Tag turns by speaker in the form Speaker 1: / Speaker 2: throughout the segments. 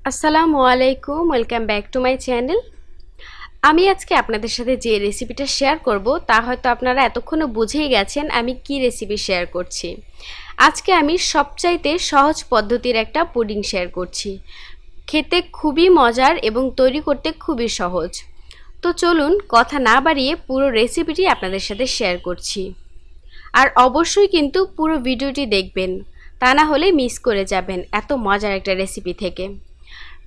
Speaker 1: আসসালামু আলাইকুম, welcome back to my channel. আমি আজকে আপনাদের সাথে যে রেসিপিটা শেয়ার করব তা হয়তো আপনারা এতক্ষণে বুঝেই গেছেন আমি কি রেসিপি শেয়ার করছি। আজকে আমি সবচাইতে সহজ পদ্ধতির একটা পুডিং শেয়ার করছি। খেতে খুবই মজার এবং তৈরি করতে খুবই সহজ। তো চলুন কথা না বাড়িয়ে পুরো রেসিপিটি আপনাদের সাথে শেয়ার করছি। আর অবশ্যই কিন্তু পুরো ভিডিওটি দেখবেন, তা না হলে মিস করে যাবেন এত মজার একটা রেসিপি থেকে।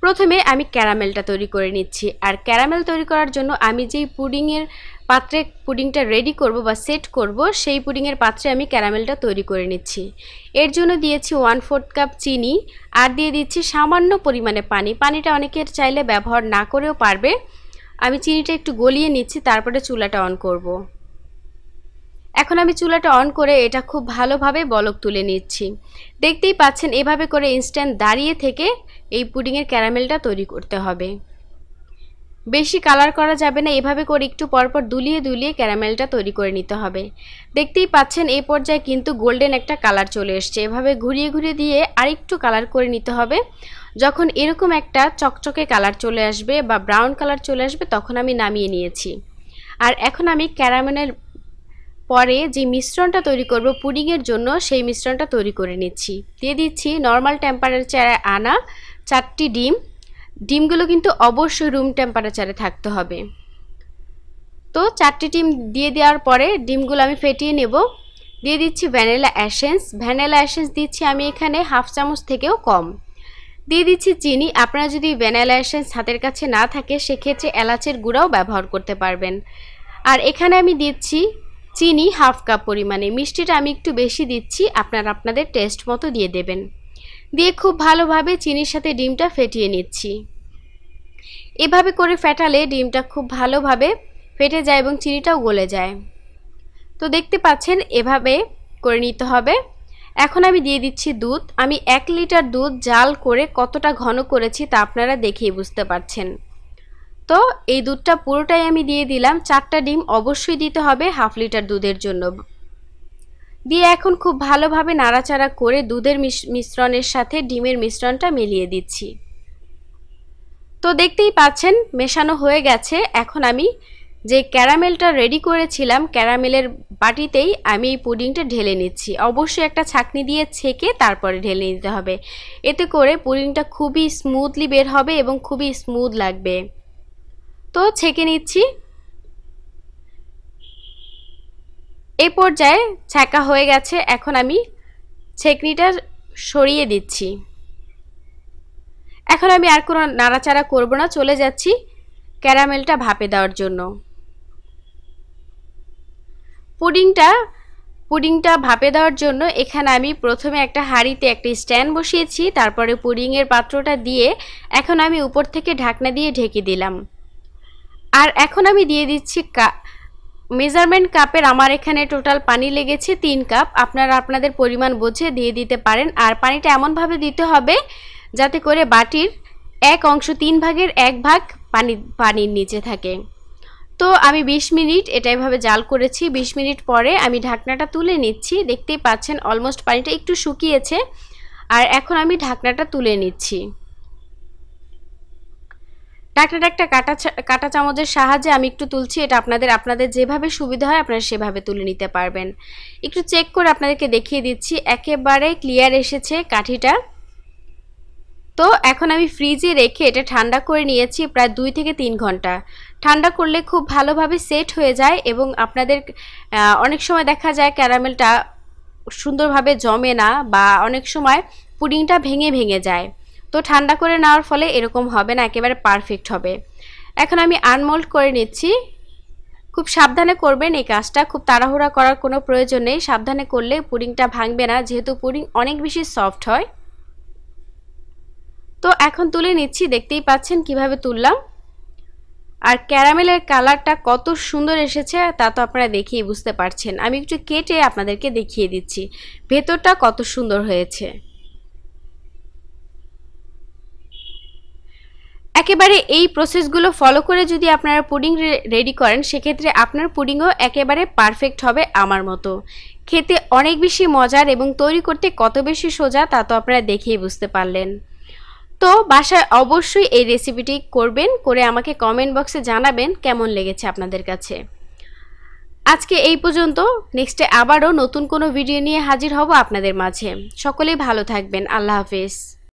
Speaker 1: প্রথমে আমি ক্যারামেলটা তৈরি করে নিচ্ছি। আর ক্যারামেল তৈরি করার জন্য আমি যেই পুডিংয়ের পাত্রে পুডিংটা রেডি করব বা সেট করব, সেই পুডিংয়ের পাত্রে আমি ক্যারামেলটা তৈরি করে নিচ্ছি। এর জন্য দিয়েছি 1/4 কাপ চিনি আর দিয়ে দিচ্ছি সামান্য পরিমাণে পানি। পানিটা অনেকের চাইলে ব্যবহার না করেও পারবে। আমি চিনিটা একটু গলিয়ে নিচ্ছি, তারপরে চুলাটা অন করব। এখন আমি চুলাটা অন করে এটা খুব ভালোভাবে বলক তুলে নিচ্ছি। দেখতেই পাচ্ছেন এভাবে করে ইনস্ট্যান্ট দাঁড়িয়ে থেকে এই পুডিংয়ের ক্যারামেলটা তৈরি করতে হবে। বেশি কালার করা যাবে না, এভাবে করে একটু পরপর দুলিয়ে দুলিয়ে ক্যারামেলটা তৈরি করে নিতে হবে। দেখতেই পাচ্ছেন এই পর্যায়ে কিন্তু গোল্ডেন একটা কালার চলে এসছে। এভাবে ঘুরিয়ে ঘুরিয়ে দিয়ে আরেকটু কালার করে নিতে হবে। যখন এরকম একটা চকচকে কালার চলে আসবে বা ব্রাউন কালার চলে আসবে তখন আমি নামিয়ে নিয়েছি। আর এখন আমি ক্যারামেলের পরে যে মিশ্রণটা তৈরি করব পুডিংয়ের জন্য, সেই মিশ্রণটা তৈরি করে নিচ্ছি। দিয়ে দিচ্ছি নর্মাল টেম্পারেচারে আনা 4টি ডিম। ডিমগুলো কিন্তু অবশ্যই রুম টেম্পারেচারে থাকতে হবে। তো 4টি ডিম দিয়ে দেওয়ার পরে ডিমগুলো আমি ফেটিয়ে নেব। দিয়ে দিচ্ছি ভ্যানিলা এসেন্স। ভ্যানিলা এসেন্স দিচ্ছি আমি এখানে 1/2 চামচ থেকেও কম। দিয়ে দিচ্ছি চিনি। আপনারা যদি ভ্যানিলা এসেন্স হাতের কাছে না থাকে সেক্ষেত্রে এলাচের গুঁড়াও ব্যবহার করতে পারবেন। আর এখানে আমি দিচ্ছি চিনি 1/2 কাপ পরিমাণে। মিষ্টিটা আমি একটু বেশি দিচ্ছি, আপনারা আপনাদের টেস্ট মতো দিয়ে দেবেন। দিয়ে খুব ভালোভাবে চিনির সাথে ডিমটা ফেটিয়ে নিচ্ছি। এভাবে করে ফেটালে ডিমটা খুব ভালোভাবে ফেটে যায় এবং চিনিটাও গলে যায়। তো দেখতে পাচ্ছেন এভাবে করে নিতে হবে। এখন আমি দিয়ে দিচ্ছি দুধ। আমি 1 লিটার দুধ জাল করে কতটা ঘন করেছি তা আপনারা দেখেই বুঝতে পারছেন। তো এই দুধটা পুরোটাই আমি দিয়ে দিলাম। 4টা ডিম অবশ্যই দিতে হবে 1/2 লিটার দুধের জন্য। দিয়ে এখন খুব ভালোভাবে নাড়াচাড়া করে দুধের মিশ্রণের সাথে ডিমের মিশ্রণটা মিলিয়ে দিচ্ছি। তো দেখতেই পাচ্ছেন মেশানো হয়ে গেছে। এখন আমি যে ক্যারামেলটা রেডি করেছিলাম ক্যারামেলের বাটিতেই আমি এই পুডিংটা ঢেলে নিচ্ছি। অবশ্যই একটা ছাঁকনি দিয়ে ছেঁকে তারপরে ঢেলে নিতে হবে। এতে করে পুডিংটা খুবই স্মুথলি বের হবে এবং খুবই স্মুথ লাগবে। তো ছেঁকে নিচ্ছি। এই পর্যায়ে ছাঁকা হয়ে গেছে। এখন আমি ছেঁকনিটা সরিয়ে দিচ্ছি। এখন আমি আর কোনো নাড়াচাড়া করব না, চলে যাচ্ছি ক্যারামেলটা ভাপে দেওয়ার জন্য। পুডিংটা ভাপে দেওয়ার জন্য এখানে আমি প্রথমে একটা হাঁড়িতে একটা স্ট্যান্ড বসিয়েছি, তারপরে পুডিংয়ের পাত্রটা দিয়ে এখন আমি উপর থেকে ঢাকনা দিয়ে ঢেকে দিলাম। আর এখন আমি দিয়ে দিচ্ছি মেজারমেন্ট কাপের আমার এখানে টোটাল পানি লেগেছে 3 কাপ। আপনারা আপনাদের পরিমাণ বুঝে দিয়ে দিতে পারেন। আর পানিটা এমনভাবে দিতে হবে যাতে করে বাটির 1 অংশ 3 ভাগের 1 ভাগ পানির নিচে থাকে। তো আমি 20 মিনিট এটা এভাবে জাল করেছি। 20 মিনিট পরে আমি ঢাকনাটা তুলে নিচ্ছি। দেখতেই পাচ্ছেন অলমোস্ট পানিটা একটু শুকিয়েছে। আর এখন আমি ঢাকনাটা তুলে নিচ্ছি। ঢাকনাটা একটা কাঁটা চামচের সাহায্যে আমি একটু তুলছি। এটা আপনাদের যেভাবে সুবিধা হয় আপনারা সেভাবে তুলে নিতে পারবেন। একটু চেক করে আপনাদেরকে দেখিয়ে দিচ্ছি, একেবারে ক্লিয়ার এসেছে কাঠিটা। তো এখন আমি ফ্রিজে রেখে এটা ঠান্ডা করে নিয়েছি প্রায় 2 থেকে 3 ঘন্টা। ঠান্ডা করলে খুব ভালোভাবে সেট হয়ে যায় এবং আপনাদের অনেক সময় দেখা যায় ক্যারামেলটা সুন্দরভাবে জমে না বা অনেক সময় পুডিংটা ভেঙে ভেঙে যায়। তো ঠান্ডা করে নেওয়ার ফলে এরকম হবে না, একেবারে পারফেক্ট হবে। এখন আমি আনমোল্ড করে নিচ্ছি। খুব সাবধানে করবেন এই কাজটা, খুব তাড়াহুড়া করার কোনো প্রয়োজন নেই। সাবধানে করলে পুডিংটা ভাঙবে না, যেহেতু পুডিং অনেক বেশি সফট হয়। তো এখন তুলে নিচ্ছি। দেখতেই পাচ্ছেন কিভাবে তুললাম। আর ক্যারামেলের কালারটা কত সুন্দর এসেছে তা তো আপনারা দেখেই বুঝতে পারছেন। আমি একটু কেটে আপনাদেরকে দেখিয়ে দিচ্ছি ভেতরটা কত সুন্দর হয়েছে। একেবারে এই প্রসেসগুলো ফলো করে যদি আপনারা পুডিং রেডি করেন সেক্ষেত্রে আপনার পুডিংও একেবারে পারফেক্ট হবে আমার মতো। খেতে অনেক বেশি মজার এবং তৈরি করতে কত বেশি সোজা তা তো আপনারা দেখেই বুঝতে পারলেন। তো বাসায় অবশ্যই এই রেসিপিটি করবেন, করে আমাকে কমেন্ট বক্সে জানাবেন কেমন লেগেছে আপনাদের কাছে। আজকে এই পর্যন্ত। নেক্সটে আবারও নতুন কোনো ভিডিও নিয়ে হাজির হব আপনাদের মাঝে। সকলেই ভালো থাকবেন। আল্লাহ হাফেজ।